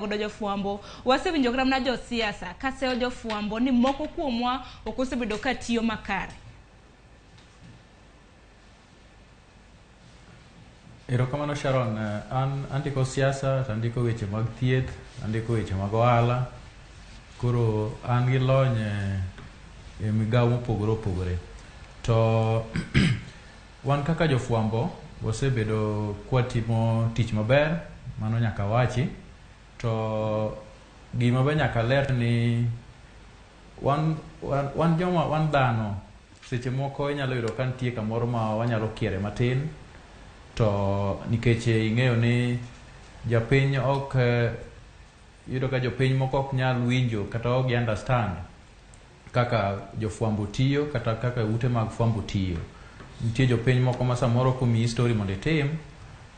godo jofwambo wasewinjo kata mana josiasa kaseyo jofwambo ni moko kuomwa ok osebedo ka tiyo makare. Erokamano Sharon, an andiko siasa, andiko weche mag thieth, andiko weche mag ohala. Koro an gi lony e migawo mopogore opogore. To wan kaka jofwambo wasebedo kwatimo tich maber, mano nyaka wachi. To gima be nyaka ler ni wan dhano, seche moko inyalo yudo ka nitie kamoro ma wanyalo kiere matin. To nikech ing'eyo ni japiny ok yudo ka jopiny moko ok nyal winjo kata ok understand kaka jofwambo tiyo kata kaka ute mag fwambo tiyo. Nitie jopiny moko ma samoro komiyi story mondo itim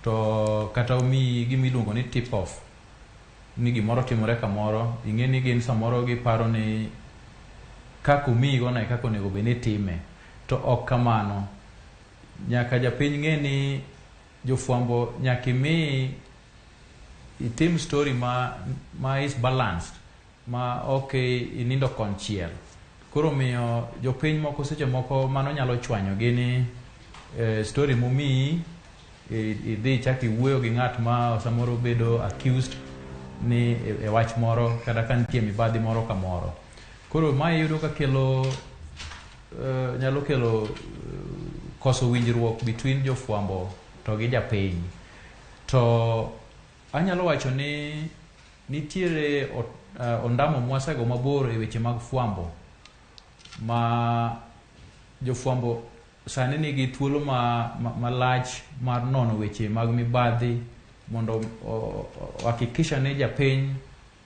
to kata omiyi gima iluongo ni tip off ni gimoro timore kamoro, ing'e ni gin samoro giparo ni kaka omiyi go na kaka onego bed ni time, to ok kamano. Nyaka japiny ng'e ni jofwambo nyaka imi itim story ma is balanced, ma ok inindo konchiel. Koro miyo jopiny moko seche moko mano nyalo chwanyogi ni story momiyi idhi chaki wuoyo gi ng'at ma samoro bedo accused ni e wach moro kata ka nitie mibadhi moro kamoro. Koro ma yudo ka nyalo kelo koso winjruok between jofwambo to gi japiny. To anyalo wacho ni nitiere ondamo mwasego mabor e weche mag fwambo, ma jofwambo sani nigi thuolo malach mar nono weche mag mibadhi mondo hakikisha ni japiny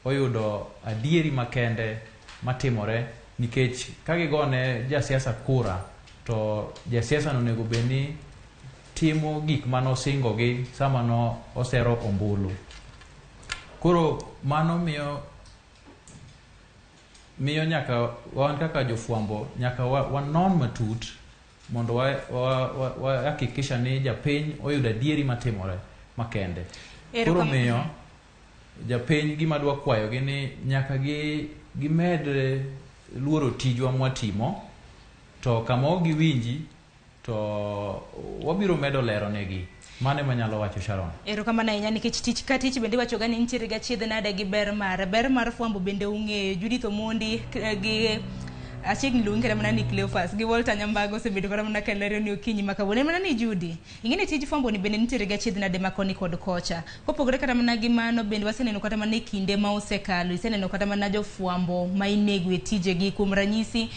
oyudo adieri makende matimore. Nikech kagigone jasiasa kura, to jasiasa no onego bed ni timo gik manosingogi sama no osero ombulu. Koro mano miyo nyaka wan kaka jofwambo nyaka wanon matut mondo hakikisha ni japiny oyudo adieri matimore makende. Koro miyo japiny gima dwa kwayogi ni nyaka gimed luoro tijwa mwatimo, to kama ok giwinji to wabiro medo lero negi. Mane manyalo wacho Sharon. Erokamano ahinya nikech tich ka tich bende wachoga ni nitiere ga chiedh nade gi ber mar fwambo bende ung'eyo. Judith Omondi gi achiegni luongi kata mana ni Cleophas gi Walter Nyambago osebedo kata mana kalero ni okinyi makawuono. Mana ni Judy, ing'e ni tij fwambo ni bende nitiere ga chiedh nade makoni kod kocha. Kopogore kata mana gi mano bende waseneno kata mana kinde ma osekalo, iseneno kata mana jofwambo ma inego e tijegi. Kuom ranyisi